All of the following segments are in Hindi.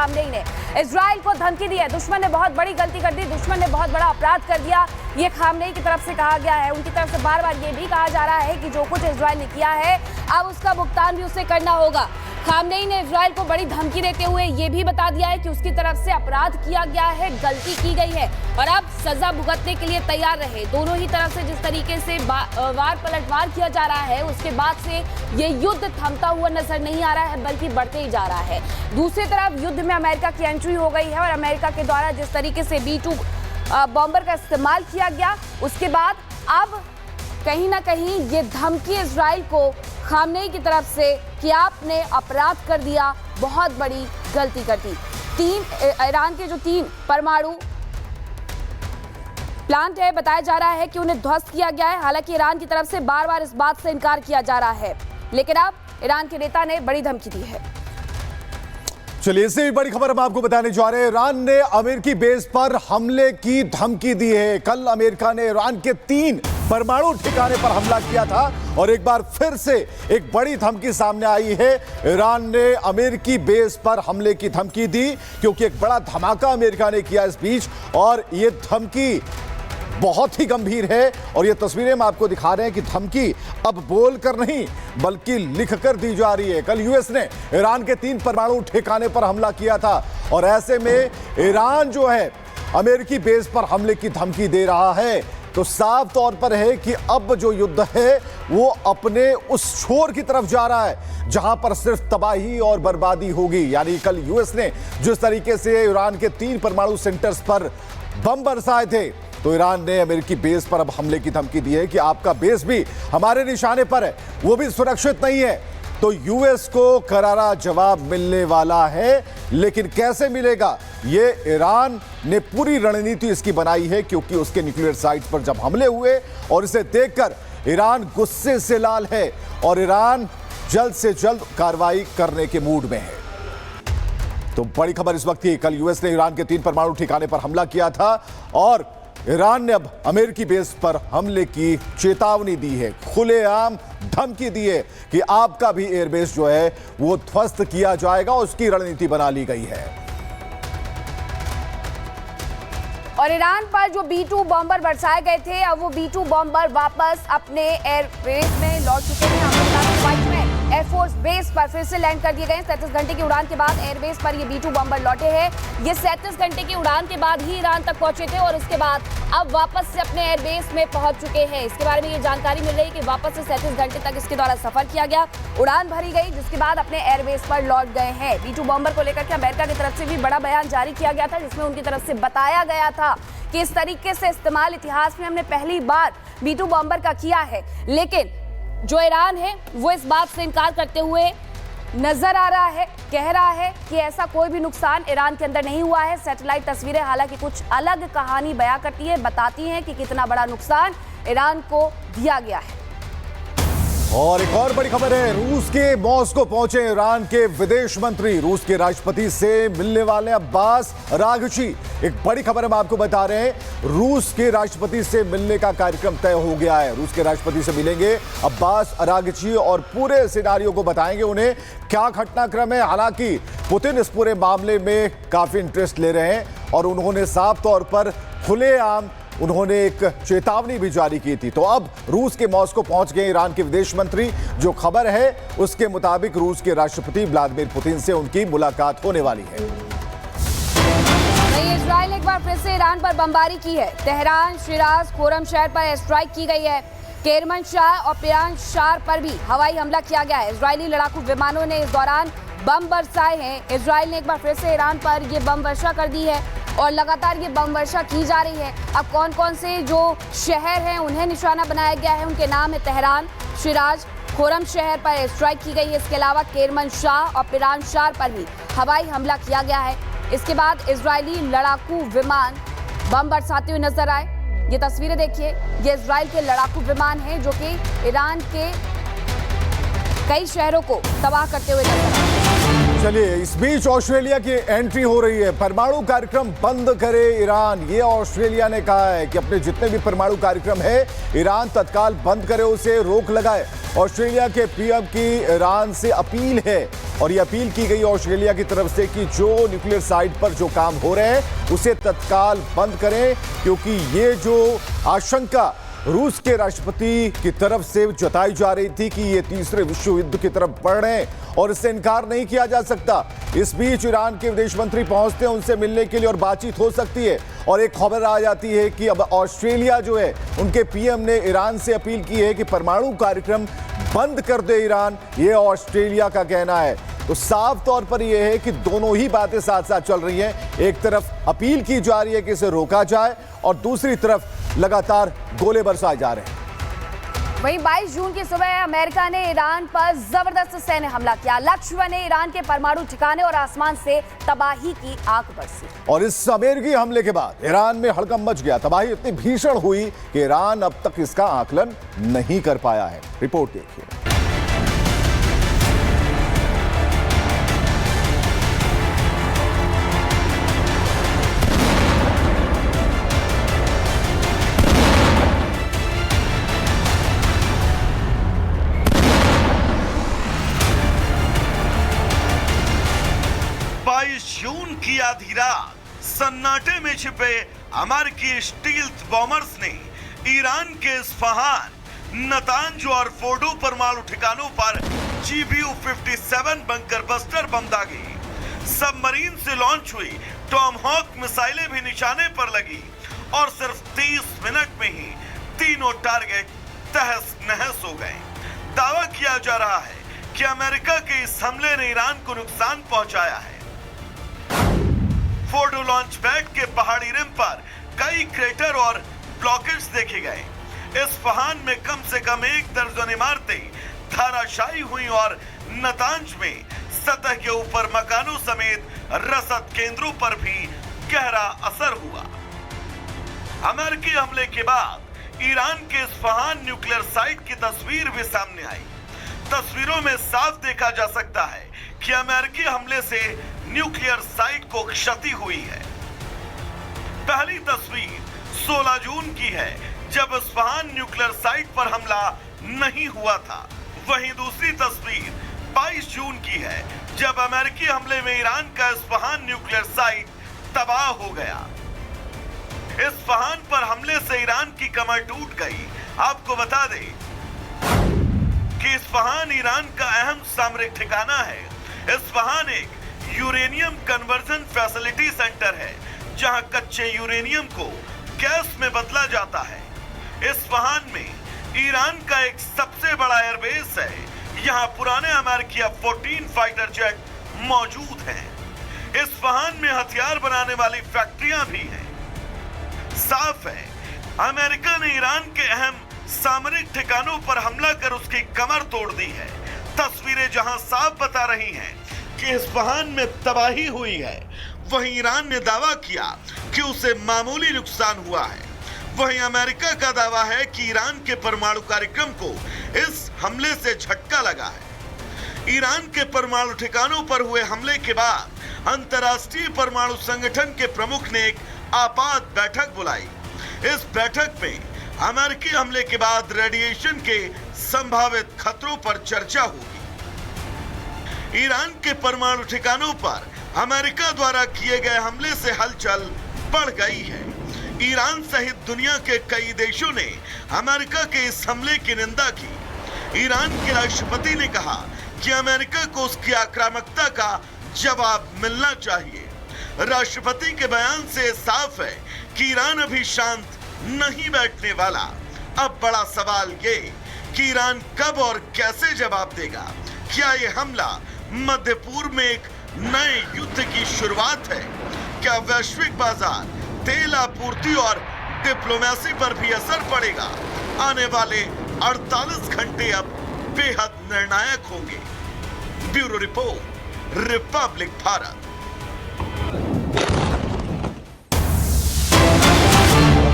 खामनेई ने इजराइल को धमकी दी है। दुश्मन ने बहुत बड़ी गलती कर दी, दुश्मन ने बहुत बड़ा अपराध कर दिया, ये खामनेई की तरफ से कहा गया है। उनकी तरफ से बार बार ये भी कहा जा रहा है कि जो कुछ इजराइल ने किया है अब उसका भुगतान भी उसे करना होगा। खामनेई ने इजराइल को बड़ी धमकी देते हुए ये भी बता दिया है कि उसकी तरफ से अपराध किया गया है, गलती की गई है और अब सजा भुगतने के लिए तैयार रहे। दोनों ही तरफ से जिस तरीके से वार पलटवार किया जा रहा है उसके बाद से ये युद्ध थमता हुआ नजर नहीं आ रहा है बल्कि बढ़ते ही जा रहा है। दूसरी तरफ युद्ध में अमेरिका की एंट्री हो गई है और अमेरिका के द्वारा जिस तरीके से B-2 बॉम्बर का इस्तेमाल किया गया उसके बाद अब कहीं ना कहीं ये धमकी इजराइल को खामनेई की तरफ से कि आपने अपराध कर दिया, बहुत बड़ी गलती कर दी। ईरान के जो 3 परमाणु प्लांट है बताया जा रहा है कि उन्हें ध्वस्त किया गया है। हालांकि ईरान की तरफ से बार बार इस बात से इनकार किया जा रहा है, लेकिन अब ईरान के नेता ने बड़ी धमकी दी है। चलिए, इससे भी बड़ी खबर हम आपको बताने जा रहे हैं। ईरान ने अमेरिकी बेस पर हमले की धमकी दी है। कल अमेरिका ने ईरान के 3 परमाणु ठिकाने पर हमला किया था और एक बार फिर से एक बड़ी धमकी सामने आई है। ईरान ने अमेरिकी बेस पर हमले की धमकी दी क्योंकि एक बड़ा धमाका अमेरिका ने किया इस बीच और ये धमकी बहुत ही गंभीर है और ये तस्वीरें हम आपको दिखा रहे हैं कि धमकी अब बोलकर नहीं बल्कि लिखकर दी जा रही है। कल यूएस ने ईरान के 3 परमाणु ठिकाने पर हमला किया था और ऐसे में ईरान जो है अमेरिकी बेस पर हमले की धमकी दे रहा है, तो साफ तौर पर है कि अब जो युद्ध है वो अपने उस छोर की तरफ जा रहा है जहां पर सिर्फ तबाही और बर्बादी होगी। यानी कल यूएस ने जिस तरीके से ईरान के 3 परमाणु सेंटर्स पर बम बरसाए थे, तो ईरान ने अमेरिकी बेस पर अब हमले की धमकी दी है कि आपका बेस भी हमारे निशाने पर है, वो भी सुरक्षित नहीं है। तो यूएस को करारा जवाब मिलने वाला है, लेकिन कैसे मिलेगा ये ईरान ने पूरी रणनीति इसकी बनाई है क्योंकि उसके न्यूक्लियर साइट्स पर जब हमले हुए और इसे देखकर ईरान गुस्से से लाल है और ईरान जल्द से जल्द कार्रवाई करने के मूड में है। तो बड़ी खबर इस वक्त थी, कल यूएस ने ईरान के 3 परमाणु ठिकाने पर हमला किया था और ईरान ने अब अमेरिकी बेस पर हमले की चेतावनी दी है, खुलेआम धमकी दी है कि आपका भी एयरबेस जो है वो ध्वस्त किया जाएगा, उसकी रणनीति बना ली गई है। और ईरान पर जो B-2 बॉम्बर बरसाए गए थे अब वो B-2 बॉम्बर वापस अपने एयरबेस में लौट चुके हैं। एयरफोर्स बेस पर फिर से लैंड कर दिए गए। 37 घंटे की उड़ान के बाद एयरबेस पर ये B-2 बॉम्बर लौटे हैं। ये 37 घंटे की उड़ान के बाद ही ईरान तक पहुंचे थे और उसके बाद अब वापस से अपने एयरबेस में पहुंच चुके हैं। इसके बारे में ये जानकारी मिल रही है कि वापस से 37 घंटे तक इसके द्वारा सफर किया गया, उड़ान भरी गई, जिसके बाद अपने एयरबेस पर लौट गए हैं। B-2 बॉम्बर को लेकर के अमेरिका की तरफ से भी बड़ा बयान जारी किया गया था जिसमें उनकी तरफ से बताया गया था कि इस तरीके से इस्तेमाल इतिहास में हमने पहली बार B-2 बॉम्बर का किया है। लेकिन जो ईरान है वो इस बात से इनकार करते हुए नजर आ रहा है, कह रहा है कि ऐसा कोई भी नुकसान ईरान के अंदर नहीं हुआ है। सैटेलाइट तस्वीरें हालांकि कुछ अलग कहानी बयां करती है, बताती हैं कि कितना बड़ा नुकसान ईरान को दिया गया है। और एक और बड़ी खबर है, रूस के मॉस्को पहुंचे ईरान के विदेश मंत्री, रूस के राष्ट्रपति से मिलने वाले अब्बास अरागची। एक बड़ी खबर हम आपको बता रहे हैं, रूस के राष्ट्रपति से मिलने का कार्यक्रम तय हो गया है। रूस के राष्ट्रपति से मिलेंगे अब्बास अरागची और पूरे सिनारियो को बताएंगे उन्हें क्या घटनाक्रम है। हालांकि पुतिन इस पूरे मामले में काफी इंटरेस्ट ले रहे हैं और उन्होंने साफ तौर पर खुलेआम उन्होंने एक चेतावनी भी जारी की थी। तो अब रूस के मॉस्को पहुंच गए ईरान के विदेश मंत्री। जो खबर है उसके मुताबिक रूस के राष्ट्रपति व्लादिमीर पुतिन से उनकी मुलाकात होने वाली है। इजराइल ने एक बार फिर से ईरान पर बमबारी की है। तेहरान, शिराज, खोरम शहर पर एयर स्ट्राइक की गई है। केरमनशाह और पिरान शहर पर भी हवाई हमला किया गया है। इजरायली लड़ाकू विमानों ने इस दौरान बम बरसाए हैं। इजराइल ने एक बार फिर से ईरान पर ये बम वर्षा कर दी है और लगातार ये बम वर्षा की जा रही है। अब कौन कौन से जो शहर हैं उन्हें निशाना बनाया गया है, उनके नाम है तेहरान, शिराज, खोरम शहर पर एयर स्ट्राइक की गई है। इसके अलावा केरमनशाह और पिरान शहर पर भी हवाई हमला किया गया है। इसके बाद इजरायली लड़ाकू विमान बम बरसाते हुए नजर आए। ये तस्वीरें देखिए, ये इजराइल के लड़ाकू विमान हैं जो कि ईरान के कई शहरों को तबाह करते हुए नजर आए। चलिए, इस बीच ऑस्ट्रेलिया की एंट्री हो रही है। परमाणु कार्यक्रम बंद करे ईरान, ये ऑस्ट्रेलिया ने कहा है कि अपने जितने भी परमाणु कार्यक्रम है ईरान तत्काल बंद करे, उसे रोक लगाए। ऑस्ट्रेलिया के पीएम की ईरान से अपील है और ये अपील की गई ऑस्ट्रेलिया की तरफ से कि जो न्यूक्लियर साइट पर जो काम हो रहे हैं उसे तत्काल बंद करें, क्योंकि ये जो आशंका रूस के राष्ट्रपति की तरफ से जताई जा रही थी कि ये तीसरे विश्व युद्ध की तरफ बढ़ रहे हैं और इससे इनकार नहीं किया जा सकता। इस बीच ईरान के विदेश मंत्री पहुंचते हैं उनसे मिलने के लिए और बातचीत हो सकती है। और एक खबर आ जाती है कि अब ऑस्ट्रेलिया जो है, उनके पीएम ने ईरान से अपील की है कि परमाणु कार्यक्रम बंद कर दे ईरान, ये ऑस्ट्रेलिया का कहना है। तो साफ तौर पर यह है कि दोनों ही बातें साथ साथ चल रही हैं। एक तरफ अपील की जा रही है कि इसे रोका जाए और दूसरी तरफ लगातार गोले बरसाए जा रहे हैं। वहीं 22 जून की सुबह अमेरिका ने ईरान पर जबरदस्त सैन्य हमला किया। लक्ष्य बने ईरान के परमाणु ठिकाने और आसमान से तबाही की आग बरसी। और इस अमेरिकी हमले के बाद ईरान में हड़कंप मच गया। तबाही इतनी भीषण हुई कि ईरान अब तक इसका आकलन नहीं कर पाया है। रिपोर्ट देखिए। जून की आधी रात सन्नाटे में छिपे अमेरिकी स्टील्थ बॉम्बर्स ने ईरान के इस्फहान, नतांज और फोर्डो परमाणु ठिकानों पर GBU-57 बंकर बस्टर बम दागे। सबमरीन से लॉन्च हुई टॉमहॉक मिसाइलें भी निशाने पर लगी और सिर्फ 30 मिनट में ही तीनों टारगेट तहस नहस हो गए। दावा किया जा रहा है कि अमेरिका के इस हमले ने ईरान को नुकसान पहुंचाया है। फोर्डो लॉन्च पैड के पहाड़ी रिम पर कई क्रेटर और ब्लॉकेज देखे गए। इस्फहान में कम से कम 1 दर्जन इमारतें धराशायी हुई और नतांज में सतह के ऊपर मकानों समेत रसद केंद्रों पर भी गहरा असर हुआ। अमेरिकी हमले के बाद ईरान के इस्फहान न्यूक्लियर साइट की तस्वीर भी सामने आई। तस्वीरों में साफ देखा जा सकता है कि अमेरिकी हमले से न्यूक्लियर साइट को क्षति हुई है। पहली तस्वीर 16 जून की है, जब इस्फहान न्यूक्लियर साइट पर हमला नहीं हुआ था। वहीं दूसरी तस्वीर 22 जून की है, जब अमेरिकी हमले में ईरान का इस्फहान न्यूक्लियर साइट तबाह हो गया। इस्फहान पर हमले से ईरान की कमर टूट गई। आपको बता दें कि इस्फहान ईरान का अहम सामरिक ठिकाना है। इस्फहान एक यूरेनियम कन्वर्जन फैसिलिटी सेंटर है, जहां कच्चे यूरेनियम को गैस में बदला जाता है। इस्फहान में ईरान का एक सबसे बड़ा एयरबेस है। यहां पुराने अमेरिकी F-14 फाइटर जेट मौजूद हैं। इस्फहान में हथियार बनाने वाली फैक्ट्रियां भी हैं। साफ है, अमेरिका ने ईरान के अहम सामरिक ठिकानों पर हमला कर उसकी कमर तोड़ दी है। तस्वीरें जहां साफ बता रही हैं कि इस्फहान में तबाही हुई है, वहीं ईरान ने दावा किया कि उसे मामूली नुकसान हुआ है। वहीं अमेरिका का दावा है कि ईरान के परमाणु कार्यक्रम को इस हमले से झटका लगा है। ईरान के परमाणु ठिकानों पर हुए हमले के बाद अंतर्राष्ट्रीय परमाणु संगठन के प्रमुख ने एक आपात बैठक बुलाई। इस बैठक में अमेरिकी हमले के बाद रेडिएशन के संभावित खतरों पर चर्चा होगी। ईरान के परमाणु ठिकानों पर अमेरिका द्वारा किए गए हमले से हलचल बढ़ गई है। ईरान सहित दुनिया के कई देशों ने अमेरिका के इस हमले की निंदा की। ईरान के राष्ट्रपति ने कहा कि अमेरिका को उसकी आक्रामकता का जवाब मिलना चाहिए। राष्ट्रपति के बयान से साफ है कि ईरान अभी शांत नहीं बैठने वाला। अब बड़ा सवाल ये कि ईरान कब और कैसे जवाब देगा। क्या ये हमला मध्य पूर्व में एक नए युद्ध की शुरुआत है? क्या वैश्विक बाजार, तेल आपूर्ति और डिप्लोमेसी पर भी असर पड़ेगा? आने वाले 48 घंटे अब बेहद निर्णायक होंगे। Bureau report, Republic Bharat.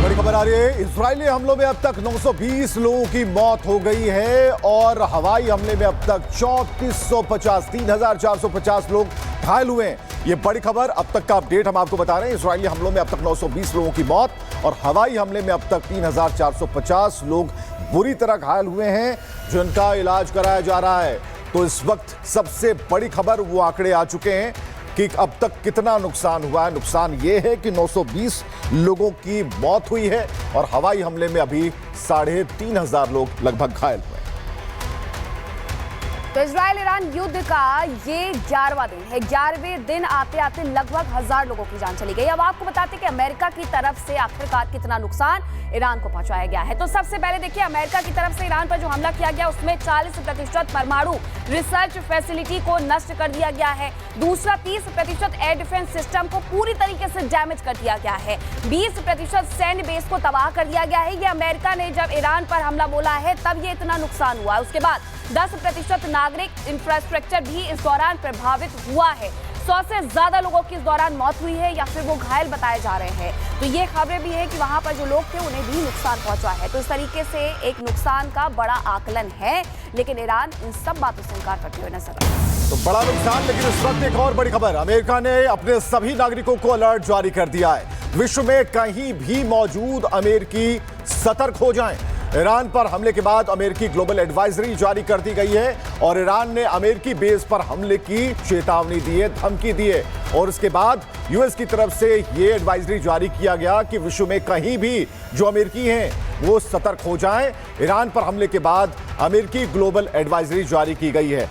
बड़ी खबर आ रही है। इजरायली हमलों में अब तक 920 लोगों की मौत हो गई है और हवाई हमले में अब तक 3,450 लोग घायल हुए हैं। ये बड़ी खबर, अब तक का अपडेट हम आपको बता रहे हैं। इजरायली हमलों में अब तक 920 लोगों की मौत और हवाई हमले में अब तक 3,450 लोग बुरी तरह घायल हुए हैं, जिनका इलाज कराया जा रहा है। तो इस वक्त सबसे बड़ी खबर, वो आंकड़े आ चुके हैं कि अब तक कितना नुकसान हुआ है। नुकसान ये है कि 920 लोगों की मौत हुई है और हवाई हमले में अभी 3,500 लोग लगभग घायल हुए। तो इजराइल ईरान युद्ध का ये 11वां दिन है। 11वें दिन आते आते लगभग 1000 लोगों की जान चली गई। अब आपको बताते कि अमेरिका की तरफ से आखिरकार कितना नुकसान ईरान को पहुंचाया गया है। तो सबसे पहले देखिए, अमेरिका की तरफ से ईरान पर जो हमला किया गया उसमें 40% परमाणु रिसर्च फैसिलिटी को नष्ट कर दिया गया है। दूसरा 30% एयर डिफेंस सिस्टम को पूरी तरीके से डैमेज कर दिया गया है। 20% सैन्य बेस को तबाह कर दिया गया है। ये अमेरिका ने जब ईरान पर हमला बोला है तब ये इतना नुकसान हुआ। उसके बाद 10% नागरिक इंफ्रास्ट्रक्चर भी इस दौरान प्रभावित हुआ है। 100 से ज्यादा लोगों की इस दौरान मौत हुई है या फिर वो घायल बताए जा रहे हैं। तो ये खबरें भी है कि वहां पर जो लोग थे उन्हें भी नुकसान पहुंचा है। तो इस तरीके से एक नुकसान का बड़ा आकलन है, लेकिन ईरान इन सब बातों से इनकार करते हुए नजर आ रहा है। तो बड़ा नुकसान, लेकिन इस वक्त एक और बड़ी खबर, अमेरिका ने अपने सभी नागरिकों को अलर्ट जारी कर दिया है। विश्व में कहीं भी मौजूद अमेरिकी सतर्क हो जाएं। ईरान पर हमले के बाद अमेरिकी ग्लोबल एडवाइजरी जारी कर दी गई है और ईरान ने अमेरिकी बेस पर हमले की चेतावनी दी है, धमकी दी है। और इसके बाद यूएस की तरफ से ये एडवाइजरी जारी किया गया कि विश्व में कहीं भी जो अमेरिकी हैं वो सतर्क हो जाएं। ईरान पर हमले के बाद अमेरिकी ग्लोबल एडवाइजरी जारी की गई है।